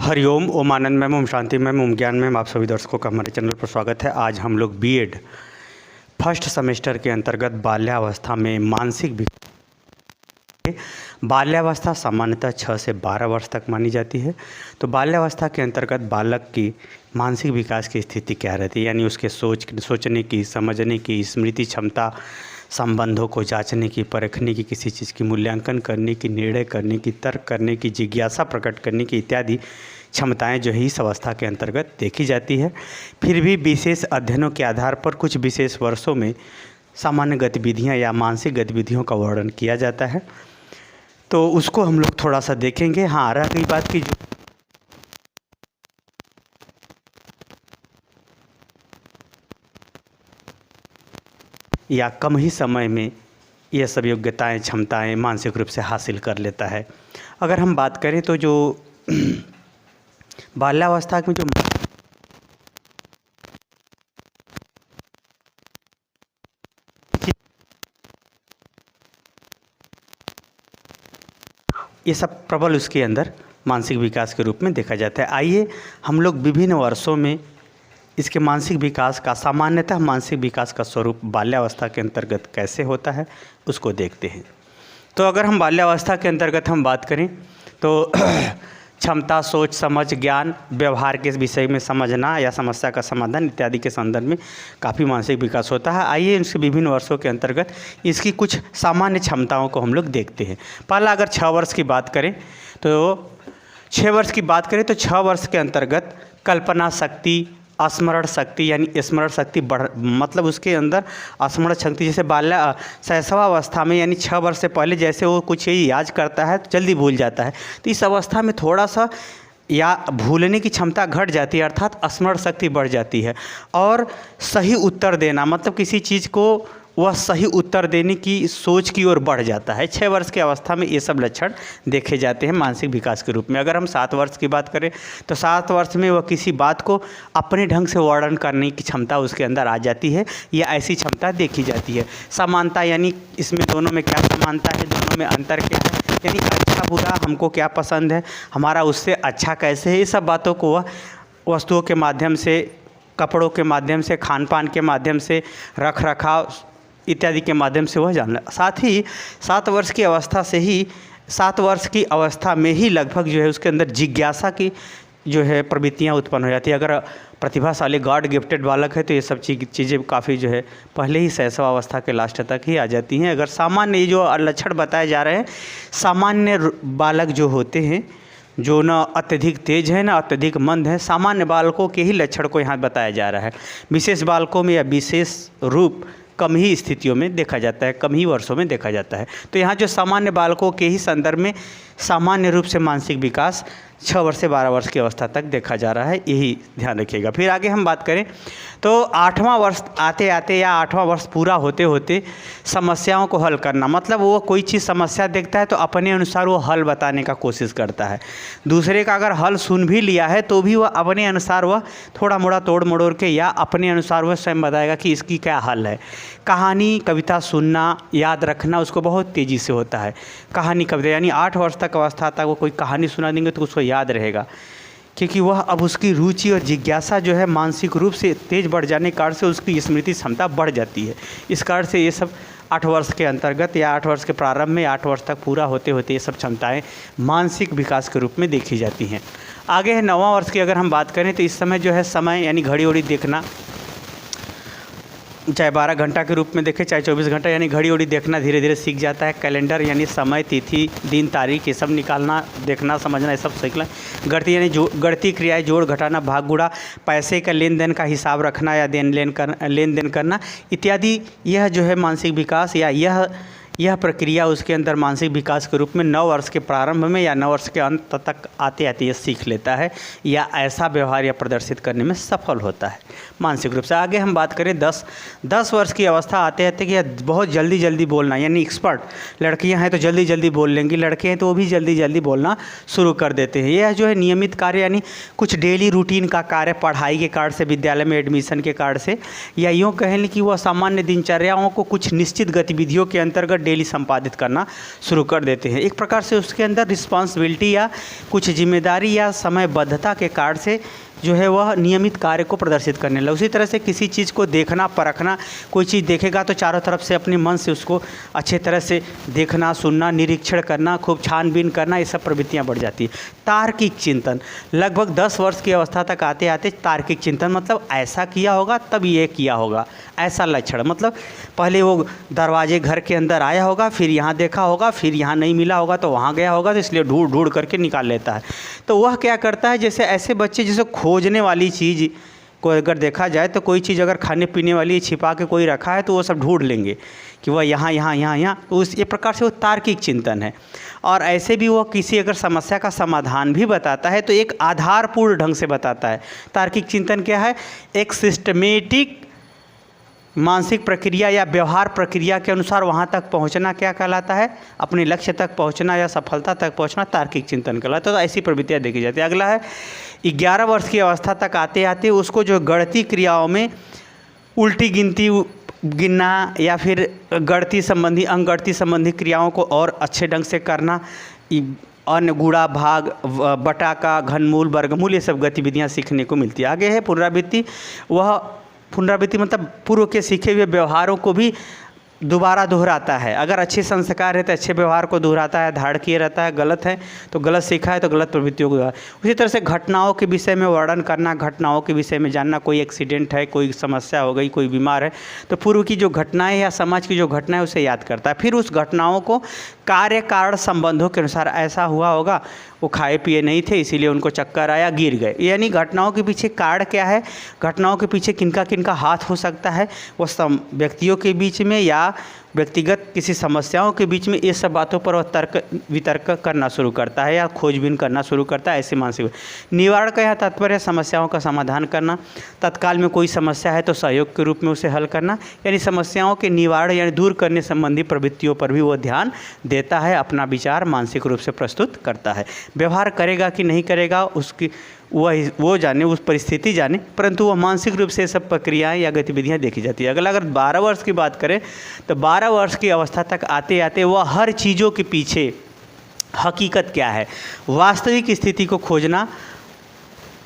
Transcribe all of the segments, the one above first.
हरिओम, ओम आनंद ma'am, Om Shanti ma'am, ओम ज्ञान ma'am, आप सभी दर्शकों का हमारे चैनल पर स्वागत है। आज हम लोग बीएड फर्स्ट सेमेस्टर के अंतर्गत बाल्यावस्था में मानसिक बाल्यावस्था सामान्यतः 6 से 12 वर्ष तक मानी जाती है। तो बाल्यावस्था के अंतर्गत बालक की मानसिक विकास की स्थिति क्या रहती है, यानी उसके सोचने की, समझने की, स्मृति क्षमता, संबंधों को जांचने की, परखने की, किसी चीज़ की मूल्यांकन करने की, निर्णय करने की, तर्क करने की, जिज्ञासा प्रकट करने की इत्यादि क्षमताएं जो है इस अवस्था के अंतर्गत देखी जाती है। फिर भी विशेष अध्ययनों के आधार पर कुछ विशेष वर्षों में सामान्य गतिविधियां या मानसिक गतिविधियों का वर्णन किया जाता है, तो उसको हम लोग थोड़ा सा देखेंगे। हाँ, रह गई बात की या कम ही समय में ये सब योग्यताएं, क्षमताएं मानसिक रूप से हासिल कर लेता है। अगर हम बात करें तो जो बाल्यावस्था में जो ये सब प्रबल उसके अंदर मानसिक विकास के रूप में देखा जाता है। आइए हम लोग विभिन्न वर्षों में इसके मानसिक विकास का, सामान्यतः मानसिक विकास का स्वरूप बाल्यावस्था के अंतर्गत कैसे होता है उसको देखते हैं। तो अगर हम बाल्यावस्था के अंतर्गत हम बात करें तो क्षमता, सोच, समझ, ज्ञान, व्यवहार के विषय में समझना या समस्या का समाधान इत्यादि के संदर्भ में काफ़ी मानसिक विकास होता है। आइए इसके विभिन्न वर्षों के अंतर्गत इसकी कुछ सामान्य क्षमताओं को हम लोग देखते हैं। पहला अगर 6 वर्ष की बात करें तो 6 वर्ष की बात करें तो 6 वर्ष के अंतर्गत कल्पना शक्ति, स्मरण शक्ति यानी स्मरण शक्ति मतलब उसके अंदर स्मरण शक्ति, जैसे शैशवावस्था में यानी 6 वर्ष से पहले जैसे वो कुछ याद करता है तो जल्दी भूल जाता है, तो इस अवस्था में थोड़ा सा या भूलने की क्षमता घट जाती है, अर्थात स्मरण शक्ति बढ़ जाती है। और सही उत्तर देना, मतलब किसी चीज़ को वह सही उत्तर देने की सोच की ओर बढ़ जाता है। 6 वर्ष की अवस्था में ये सब लक्षण देखे जाते हैं मानसिक विकास के रूप में। अगर हम 7 वर्ष की बात करें तो 7 वर्ष में वह किसी बात को अपने ढंग से वर्णन करने की क्षमता उसके अंदर आ जाती है, या ऐसी क्षमता देखी जाती है। समानता यानी इसमें दोनों में क्या समानता है, दोनों में अंतर क्या है, यानी अच्छा बुरा, हमको क्या पसंद है, हमारा उससे अच्छा कैसे है, ये सब बातों को वह वस्तुओं के माध्यम से, कपड़ों के माध्यम से, खान पान के माध्यम से, रख रखाव इत्यादि के माध्यम से वह जानना। साथ ही 7 वर्ष की अवस्था से ही 7 वर्ष की अवस्था में ही लगभग जो है उसके अंदर जिज्ञासा की जो है प्रवृत्तियाँ उत्पन्न हो जाती है। अगर प्रतिभाशाली गॉड गिफ्टेड बालक है तो ये सब चीज़ें काफ़ी जो है पहले ही शैशवावस्था के लास्ट तक ही आ जाती हैं। अगर सामान्य ये जो लक्षण बताए जा रहे हैं, सामान्य बालक जो होते हैं, जो न अत्यधिक तेज है न अत्यधिक मंद है, सामान्य बालकों के ही लक्षण को यहाँ बताया जा रहा है। विशेष बालकों में या विशेष रूप कम ही स्थितियों में देखा जाता है, कम ही वर्षों में देखा जाता है। तो यहाँ जो सामान्य बालकों के ही संदर्भ में सामान्य रूप से मानसिक विकास 6 वर्ष से 12 वर्ष की अवस्था तक देखा जा रहा है, यही ध्यान रखिएगा। फिर आगे हम बात करें तो 8वां वर्ष आते आते या 8वां वर्ष पूरा होते होते समस्याओं को हल करना, मतलब वो कोई चीज़ समस्या देखता है तो अपने अनुसार वो हल बताने का कोशिश करता है। दूसरे का अगर हल सुन भी लिया है तो भी वह अपने अनुसार वह थोड़ा मोड़ा तोड़ मड़ोड़ के या अपने अनुसार वह स्वयं बताएगा कि इसकी क्या हल है। कहानी, कविता सुनना, याद रखना उसको बहुत तेज़ी से होता है। कहानी, कविता यानी 8 वर्ष तक अवस्था तक वो कोई कहानी सुना देंगे तो उसको याद रहेगा, क्योंकि वह अब उसकी रुचि और जिज्ञासा जो है मानसिक रूप से तेज बढ़ जाने के कारण से उसकी स्मृति क्षमता बढ़ जाती है। इस कारण से ये सब 8 वर्ष के अंतर्गत या 8 वर्ष के प्रारंभ में 8 वर्ष तक पूरा होते होते ये सब क्षमताएं मानसिक विकास के रूप में देखी जाती हैं। आगे है 9वां वर्ष की अगर हम बात करें तो इस समय जो है समय यानी घड़ी उड़ी देखना, चाहे 12 घंटा के रूप में देखे चाहे 24 घंटा, यानी घड़ी उड़ी देखना धीरे धीरे सीख जाता है। कैलेंडर यानी समय, तिथि, दिन, तारीख ये सब निकालना, देखना, समझना ये सब सीखना। गणती यानी गणती क्रियाएं, जोड़ घटाना, भाग गुणा, पैसे का लेन देन का हिसाब रखना या लेन देन करना इत्यादि, यह जो है मानसिक विकास या यह प्रक्रिया उसके अंदर मानसिक विकास के रूप में 9 वर्ष के प्रारंभ में या 9 वर्ष के अंत तक आते आते ये सीख लेता है या ऐसा व्यवहार या प्रदर्शित करने में सफल होता है मानसिक रूप से। आगे हम बात करें 10 वर्ष की अवस्था आते आते कि बहुत जल्दी जल्दी बोलना, यानी एक्सपर्ट, लड़कियां हैं तो जल्दी जल्दी बोल लेंगी, लड़के हैं तो वो भी जल्दी जल्दी बोलना शुरू कर देते हैं। यह जो है नियमित कार्य यानी कुछ डेली रूटीन का कार्य, पढ़ाई के कार्य से, विद्यालय में एडमिशन के कार्य से, या यूँ कहें कि वह सामान्य दिनचर्याओं को कुछ निश्चित गतिविधियों के अंतर्गत डेली संपादित करना शुरू कर देते हैं। एक प्रकार से उसके अंदर रिस्पॉन्सिबिलिटी या कुछ जिम्मेदारी या समयबद्धता के कारण से जो है वह नियमित कार्य को प्रदर्शित करने लगे। उसी तरह से किसी चीज़ को देखना, परखना, कोई चीज़ देखेगा तो चारों तरफ से अपने मन से उसको अच्छे तरह से देखना, सुनना, निरीक्षण करना, खूब छानबीन करना, ये सब प्रवृत्तियाँ बढ़ जाती है। तार्किक चिंतन, लगभग 10 वर्ष की अवस्था तक आते आते तार्किक चिंतन, मतलब ऐसा किया होगा तब ये किया होगा, ऐसा लक्षण। मतलब पहले वो दरवाजे घर के अंदर आया होगा, फिर यहाँ देखा होगा, फिर यहाँ नहीं मिला होगा तो वहाँ गया होगा, तो इसलिए ढूंढ ढूंढ करके निकाल लेता है। तो वह क्या करता है, जैसे ऐसे बच्चे जैसे खोजने वाली चीज़ को अगर देखा जाए तो कोई चीज़ अगर खाने पीने वाली छिपा के कोई रखा है तो वो सब ढूंढ लेंगे कि वह यहाँ यहाँ यहाँ यहाँ, तो उस ये प्रकार से वो तार्किक चिंतन है। और ऐसे भी वो किसी अगर समस्या का समाधान भी बताता है तो एक आधारपूर्ण ढंग से बताता है। तार्किक चिंतन क्या है, एक सिस्टमेटिक मानसिक प्रक्रिया या व्यवहार प्रक्रिया के अनुसार वहाँ तक पहुँचना क्या कहलाता है, अपने लक्ष्य तक पहुँचना या सफलता तक पहुँचना तार्किक चिंतन कहलाता है। तो ऐसी प्रवृत्तियाँ देखी जाती है। अगला है 11 वर्ष की अवस्था तक आते आते उसको जो गणितीय क्रियाओं में उल्टी गिनती गिनना या फिर गणितीय संबंधी अंकगणितीय संबंधी क्रियाओं को और अच्छे ढंग से करना, अन्य गुणा भाग बटा का घनमूल वर्गमूल, ये सब गतिविधियाँ सीखने को मिलती है। आगे है पुनरावृत्ति। वह पुनरावृत्ति मतलब पूर्व के सीखे हुए व्यवहारों को भी दोबारा दोहराता है। अगर अच्छे संस्कार है तो अच्छे व्यवहार को दोहराता है, धाड़ किए रहता है। गलत है तो गलत सीखा है तो गलत प्रवृत्तियों को दोहराता है। उसी तरह से घटनाओं के विषय में वर्णन करना, घटनाओं के विषय में जानना, कोई एक्सीडेंट है, कोई समस्या हो गई, कोई बीमार है तो पूर्व की जो घटनाएं या समाज की जो घटनाएं उसे याद करता है। फिर उस घटनाओं को कार्य कारण संबंधों के अनुसार, ऐसा हुआ होगा वो खाए पिए नहीं थे इसीलिए उनको चक्कर आया, गिर गए, यानी घटनाओं के पीछे कारण क्या है, घटनाओं के पीछे किनका किनका हाथ हो सकता है, वो व्यक्तियों के बीच में या व्यक्तिगत किसी समस्याओं के बीच में, ये सब बातों पर वह तर्क वितर्क करना शुरू करता है या खोजबीन करना शुरू करता है। ऐसे मानसिक निवारण का यह तात्पर्य समस्याओं का समाधान करना, तत्काल में कोई समस्या है तो सहयोग के रूप में उसे हल करना, यानी समस्याओं के निवारण यानी दूर करने संबंधी प्रवृत्तियों पर भी वो ध्यान देता है, अपना विचार मानसिक रूप से प्रस्तुत करता है। व्यवहार करेगा कि नहीं करेगा उसकी वो जाने, उस परिस्थिति जाने, परंतु वह मानसिक रूप से सब प्रक्रियाएं या गतिविधियां देखी जाती है। अगर 12 वर्ष की बात करें तो 12 वर्ष की अवस्था तक आते आते वह हर चीज़ों के पीछे हकीकत क्या है, वास्तविक स्थिति को खोजना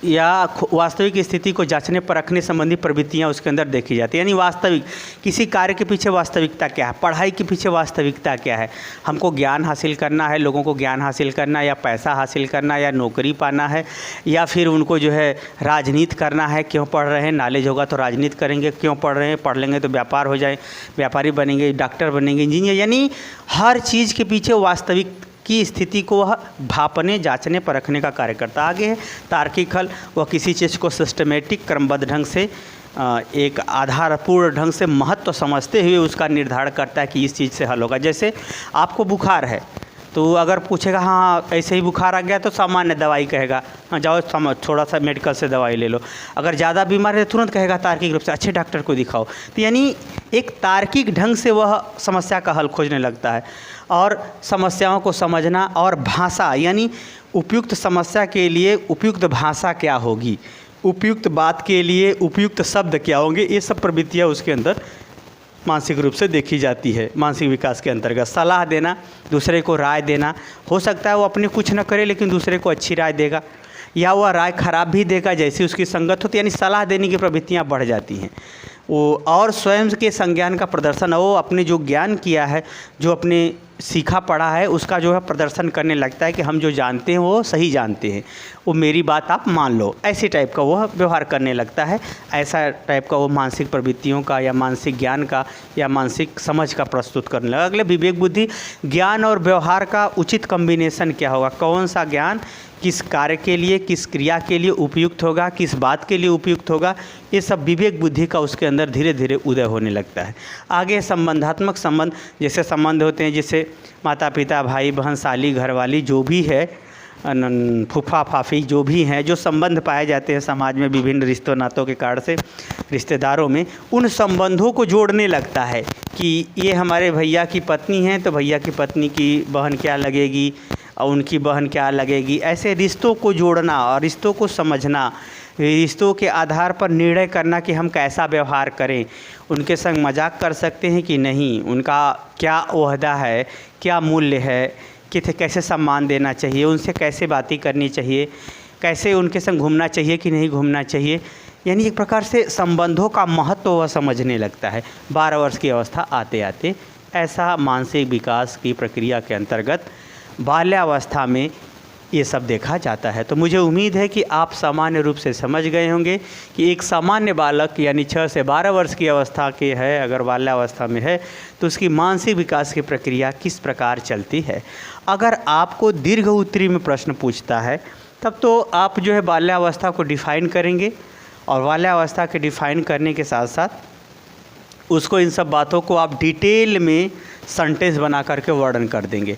या वास्तविक स्थिति को जांचने परखने संबंधी प्रवृत्तियां उसके अंदर देखी जाती है। यानी वास्तविक किसी कार्य के पीछे वास्तविकता क्या है, पढ़ाई के पीछे वास्तविकता क्या है, हमको ज्ञान हासिल करना है, लोगों को ज्ञान हासिल करना या पैसा हासिल करना या नौकरी पाना है या फिर उनको जो है राजनीति करना है, क्यों पढ़ रहे हैं, नॉलेज होगा तो राजनीति करेंगे, क्यों पढ़ रहे हैं, पढ़ लेंगे तो व्यापार हो जाए, व्यापारी बनेंगे, डॉक्टर बनेंगे, इंजीनियर, यानी हर चीज़ के पीछे वास्तविक की स्थिति को वह भापने, जांचने, परखने का कार्य करता। आगे है तार्किक हल। वह किसी चीज़ को सिस्टमेटिक क्रमबद्ध ढंग से एक आधारपूर्ण ढंग से महत्व समझते हुए उसका निर्धारण करता है कि इस चीज़ से हल होगा। जैसे आपको बुखार है तो अगर पूछेगा हाँ ऐसे ही बुखार आ गया तो सामान्य दवाई कहेगा, हाँ जाओ थोड़ा सा मेडिकल से दवाई ले लो। अगर ज़्यादा बीमार है तो तुरंत कहेगा तार्किक रूप से अच्छे डॉक्टर को दिखाओ। तो यानी एक तार्किक ढंग से वह समस्या का हल खोजने लगता है। और समस्याओं को समझना और भाषा, यानी उपयुक्त समस्या के लिए उपयुक्त भाषा क्या होगी, उपयुक्त बात के लिए उपयुक्त शब्द क्या होंगे, ये सब प्रवृत्तियाँ उसके अंदर मानसिक रूप से देखी जाती है। मानसिक विकास के अंतर्गत सलाह देना, दूसरे को राय देना, हो सकता है वो अपने कुछ न करे लेकिन दूसरे को अच्छी राय देगा या वह राय खराब भी देगा जैसी उसकी संगत होती है, यानी सलाह देने की प्रवृत्तियाँ बढ़ जाती हैं। वो और स्वयं के संज्ञान का प्रदर्शन, वो अपने जो ज्ञान किया है, जो अपने सीखा पढ़ा है उसका जो है प्रदर्शन करने लगता है कि हम जो जानते हैं वो सही जानते हैं, वो मेरी बात आप मान लो, ऐसे टाइप का वह व्यवहार करने लगता है। ऐसा टाइप का वो मानसिक प्रवृत्तियों का या मानसिक ज्ञान का या मानसिक समझ का प्रस्तुत करने लगा। अगले विवेक बुद्धि, ज्ञान और व्यवहार का उचित कॉम्बिनेशन क्या होगा, कौन सा ज्ञान किस कार्य के लिए, किस क्रिया के लिए उपयुक्त होगा, किस बात के लिए उपयुक्त होगा, ये सब विवेक बुद्धि का उसके अंदर धीरे धीरे उदय होने लगता है। आगे संबंधात्मक संबंध, जैसे संबंध होते हैं जैसे माता पिता, भाई बहन, साली, घरवाली, जो भी है, फूफा फाफी, जो भी हैं, जो संबंध पाए जाते हैं समाज में विभिन्न रिश्तों नातों के कारण से, रिश्तेदारों में, उन संबंधों को जोड़ने लगता है कि ये हमारे भैया की पत्नी है तो भैया की पत्नी की बहन क्या लगेगी और उनकी बहन क्या लगेगी। ऐसे रिश्तों को जोड़ना और रिश्तों को समझना, रिश्तों के आधार पर निर्णय करना कि हम कैसा व्यवहार करें, उनके संग मजाक कर सकते हैं कि नहीं, उनका क्या ओहदा है, क्या मूल्य है, कैसे सम्मान देना चाहिए, उनसे कैसे बातें करनी चाहिए, कैसे उनके संग घूमना चाहिए कि नहीं घूमना चाहिए, यानी एक प्रकार से संबंधों का महत्व वह समझने लगता है 12 वर्ष की अवस्था आते आते। ऐसा मानसिक विकास की प्रक्रिया के अंतर्गत बाल्यावस्था में ये सब देखा जाता है। तो मुझे उम्मीद है कि आप सामान्य रूप से समझ गए होंगे कि एक सामान्य बालक यानी 6 से 12 वर्ष की अवस्था के है, अगर बाल्यावस्था में है तो उसकी मानसिक विकास की प्रक्रिया किस प्रकार चलती है। अगर आपको दीर्घ उत्तरी में प्रश्न पूछता है तब तो आप जो है बाल्यावस्था को डिफ़ाइन करेंगे और बाल्यावस्था के डिफ़ाइन करने के साथ साथ उसको इन सब बातों को आप डिटेल में सेंटेंस बना करके वर्णन कर देंगे।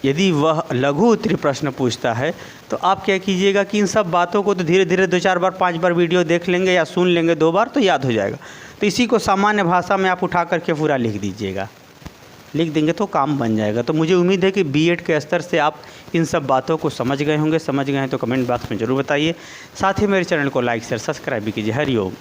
यदि वह लघु उत्तरी प्रश्न पूछता है तो आप क्या कीजिएगा कि इन सब बातों को तो धीरे धीरे 2-4 बार 5 बार वीडियो देख लेंगे या सुन लेंगे 2 बार तो याद हो जाएगा। तो इसी को सामान्य भाषा में आप उठा करके पूरा लिख दीजिएगा, लिख देंगे तो काम बन जाएगा। तो मुझे उम्मीद है कि बीएड के स्तर से आप इन सब बातों को समझ गए होंगे। समझ गए हैं तो कमेंट बॉक्स में ज़रूर बताइए। साथ ही मेरे चैनल को लाइक शेयर सब्सक्राइब भी कीजिए। हरिओम।